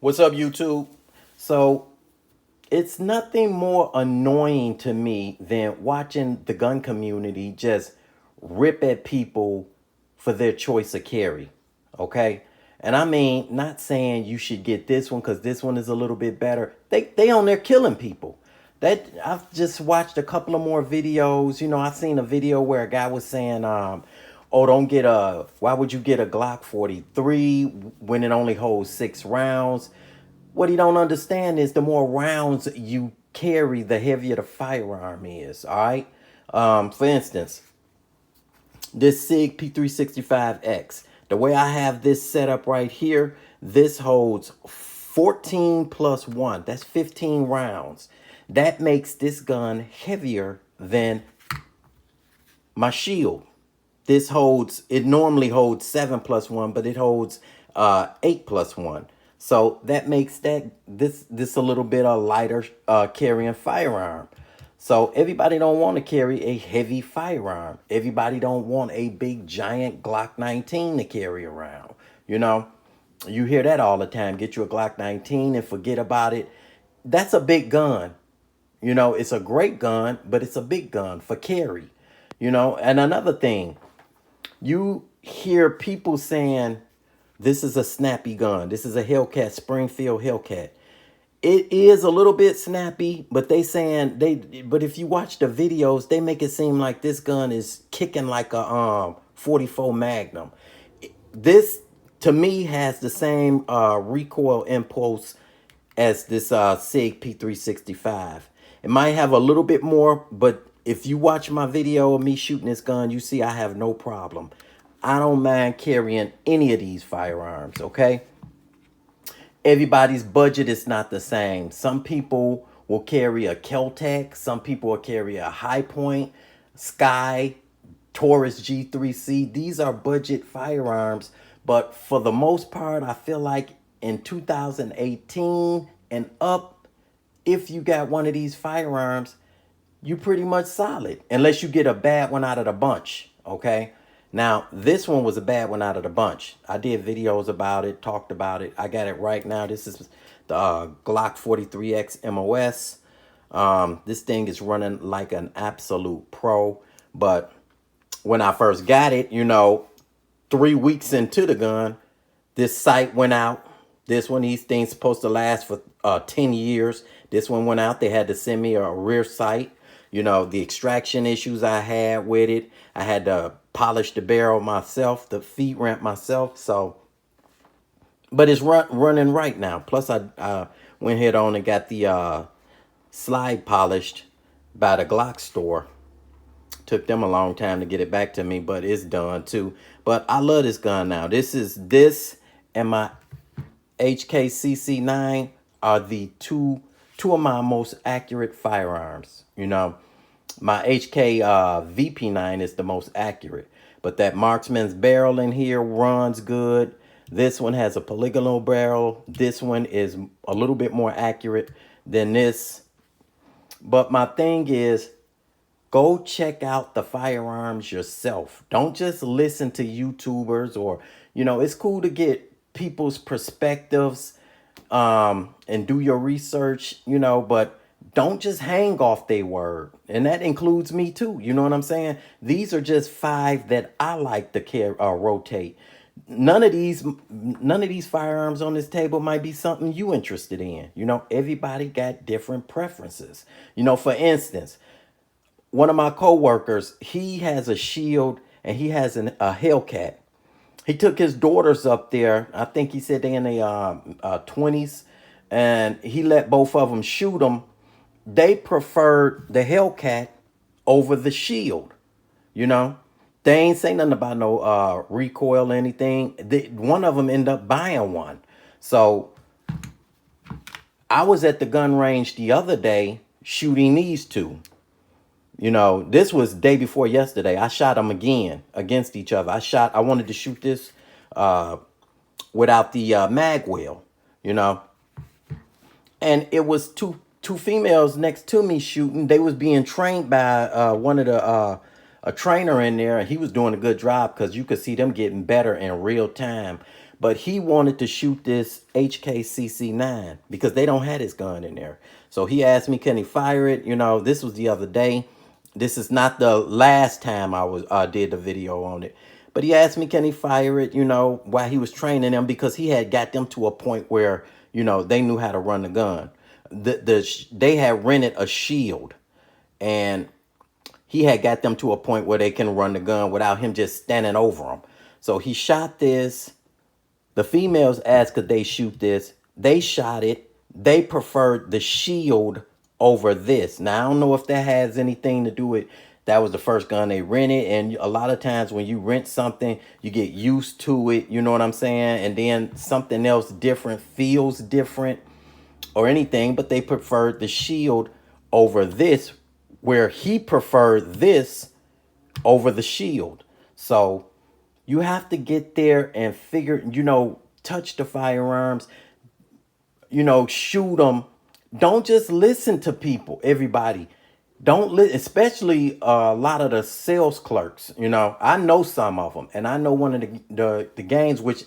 What's up, YouTube? So it's nothing more annoying to me than watching the gun community just rip at people for their choice of carry. Okay. And I mean, not saying you should get this one because this one is a little bit better. They on there killing people. That I've just watched a couple of more videos. I've seen a video where a guy was saying, oh, why would you get a Glock 43 when it only holds 6 rounds? What he don't understand is the more rounds you carry, the heavier the firearm is. All right. For instance, this SIG P365X. The way I have this set up right here, this holds 14 plus 1. That's 15 rounds. That makes this gun heavier than my shield. It normally holds 7 plus 1, but it holds 8 plus 1. So that makes this a little bit of lighter carrying firearm. So everybody don't want to carry a heavy firearm. Everybody don't want a big giant Glock 19 to carry around. You hear that all the time. Get you a Glock 19 and forget about it. That's a big gun. It's a great gun, but it's a big gun for carry. And another thing, you hear people saying, this is a snappy gun. This is a Hellcat, Springfield Hellcat. It is a little bit snappy, but but if you watch the videos, they make it seem like this gun is kicking like a 44 Magnum. This, to me, has the same recoil impulse as this SIG P365. It might have a little bit more, but if you watch my video of me shooting this gun, you see I have no problem. I don't mind carrying any of these firearms, okay? Everybody's budget is not the same. Some people will carry a Kel-Tec. Some people will carry a High Point, Sky, Taurus G3C. These are budget firearms. But for the most part, I feel like in 2018 and up, if you got one of these firearms, you pretty much solid. Unless you get a bad one out of the bunch, okay? Now, this one was a bad one out of the bunch. I did videos about it, talked about it. I got it right now. This is the Glock 43X MOS. This thing is running like an absolute pro. But when I first got it, 3 weeks into the gun, this sight went out. These things supposed to last for 10 years. This one went out. They had to send me a rear sight. The extraction issues I had with it. I had to polish the barrel myself, the feed ramp myself. So, but it's running right now. Plus, I went head on and got the slide polished by the Glock store. Took them a long time to get it back to me, but it's done too. But I love this gun now. This and my HKCC9 are the two of my most accurate firearms. My HK VP9 is the most accurate, but that marksman's barrel in here runs good. This one has a polygonal barrel. This one is a little bit more accurate than this. But my thing is, go check out the firearms yourself. Don't just listen to YouTubers or, it's cool to get people's perspectives and do your research, but don't just hang off their word. And that includes me too. You know what I'm saying? These are just 5 that I like to rotate. None of these firearms on this table might be something you interested in. Everybody got different preferences. For instance, one of my coworkers, he has a shield and he has a Hellcat. He took his daughters up there. I think he said they in their 20s, and he let both of them shoot them. They preferred the Hellcat over the shield. They ain't say nothing about no recoil or anything. One of them ended up buying one. So I was at the gun range the other day shooting these two. This was day before yesterday. I shot them again against each other. I wanted to shoot this without the mag wheel, and it was two females next to me shooting. They was being trained by one of the a trainer in there, and he was doing a good job because you could see them getting better in real time. But he wanted to shoot this HKCC9 because they don't have his gun in there. So he asked me, can he fire it? You know, this was the other day. This is not the last time I did the video on it. But he asked me, can he fire it, you know, while he was training them, because he had got them to a point where, you know, they knew how to run the gun. They had rented a shield, and he had got them to a point where they can run the gun without him just standing over them. So he shot this. The females asked, could they shoot this? They shot it. They preferred the shield over this. Now, I don't know if that has anything to do with that was the first gun they rented. And a lot of times when you rent something, you get used to it. You know what I'm saying? And then something else different feels different or anything. But they preferred the shield over this, where he preferred this over the shield. So you have to get there and figure, you know, touch the firearms, you know, shoot them. Don't just listen to people, everybody. Don't listen, especially a lot of the sales clerks. You know, I know some of them, and I know one of the games which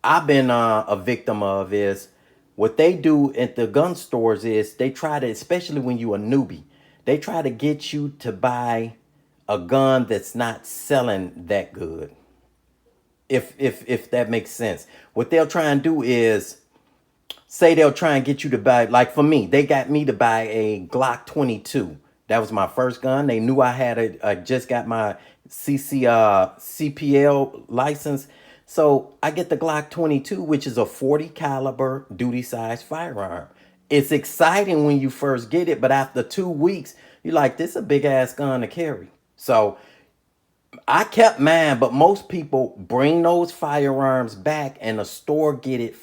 I've been a victim of is what they do at the gun stores is they try to, especially when you a newbie, they try to get you to buy a gun that's not selling that good. If that makes sense. What they'll try and do is say they'll try and get you to buy, like for me, they got me to buy a Glock 22. That was my first gun. They knew I had I just got my CPL license. So I get the Glock 22, which is a 40 caliber duty size firearm. It's exciting when you first get it, but after 2 weeks, you're like, this is a big ass gun to carry. So I kept mine, but most people bring those firearms back and the store get it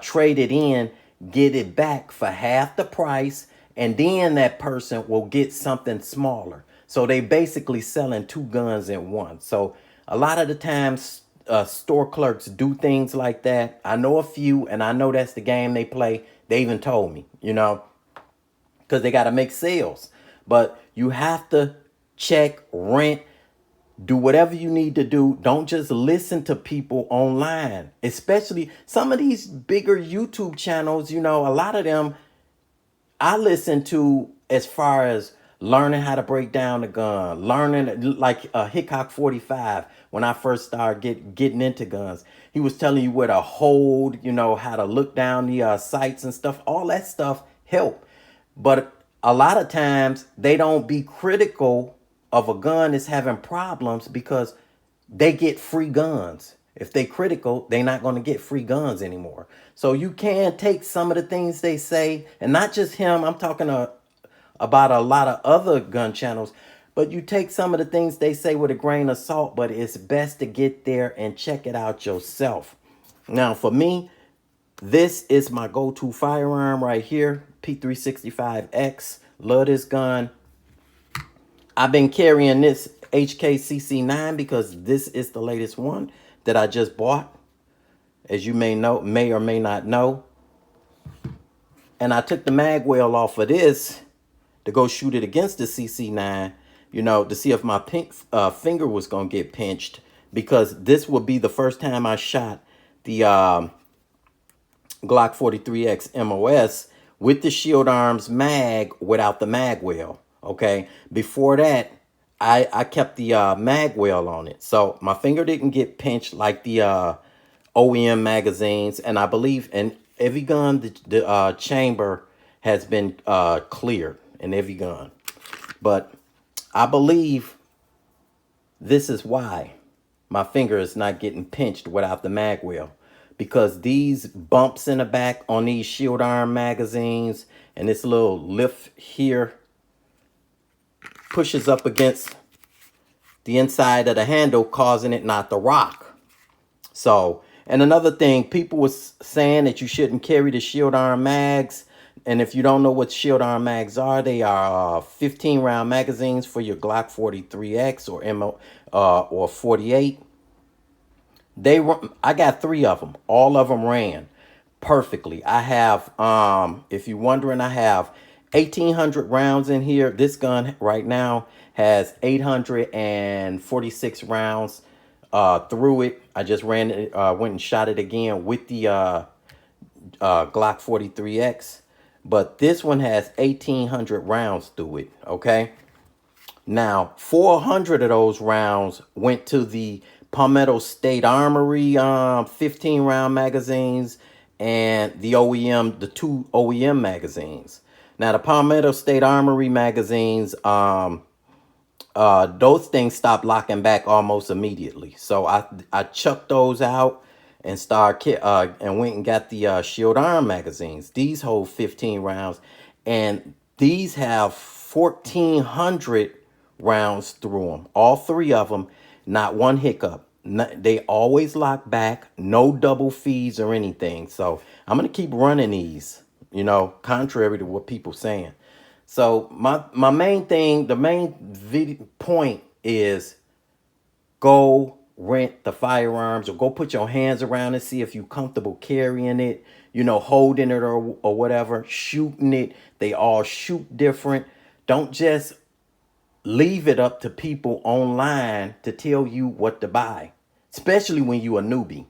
traded in, get it back for half the price, and then that person will get something smaller. So they basically selling two guns in one. So a lot of the times store clerks do things like that. I know a few, and I know that's the game they play. They even told me, you know, because they got to make sales. But you have to check, rent, do whatever you need to do. Don't just listen to people online, especially some of these bigger YouTube channels. You know, a lot of them I listen to as far as learning how to break down the gun, learning like Hickok 45. When I first started getting into guns, he was telling you where to hold, you know, how to look down the sights and stuff. All that stuff help. But a lot of times they don't be critical of a gun that's having problems because they get free guns. If they critical, they're not going to get free guns anymore. So you can take some of the things they say, and not just him. I'm talking about a lot of other gun channels. But you take some of the things they say with a grain of salt, but it's best to get there and check it out yourself. Now, for me, this is my go-to firearm right here, P365X. Love this gun. I've been carrying this HKCC9 because this is the latest one that I just bought, as you may or may not know. And I took the mag well off of this to go shoot it against the CC9, you know, to see if my finger was going to get pinched, because this will be the first time I shot the Glock 43X MOS with the Shield Arms mag without the mag well. Okay, before that, I kept the mag well on it, so my finger didn't get pinched like the OEM magazines. And I believe in every gun the chamber has been cleared in every gun. But I believe this is why my finger is not getting pinched without the mag well, because these bumps in the back on these Shield Arm magazines and this little lift here pushes up against the inside of the handle, causing it not to rock. So, and another thing, people was saying that you shouldn't carry the Shield Arm mags. And if you don't know what Shield Arm mags are, they are 15 round magazines for your Glock 43X or 48. I got 3 of them. All of them ran perfectly. I have, if you're wondering, I have 1,800 rounds in here. This gun right now has 846 rounds through it. I just ran it, went and shot it again with the Glock 43X. But this one has 1,800 rounds through it, okay? Now, 400 of those rounds went to the Palmetto State Armory 15 round magazines and the OEM, the two OEM magazines. Now, the Palmetto State Armory magazines, those things stopped locking back almost immediately. So I chucked those out and and went and got the Shield Arm magazines. These hold 15 rounds, and these have 1,400 rounds through them. All three of them, not one hiccup. They always lock back, no double feeds or anything. So I'm gonna keep running these, contrary to what people saying. So my main thing, the main point is go rent the firearms or go put your hands around and see if you're comfortable carrying it, holding it or whatever, shooting it. They all shoot different. Don't just leave it up to people online to tell you what to buy, especially when you a newbie.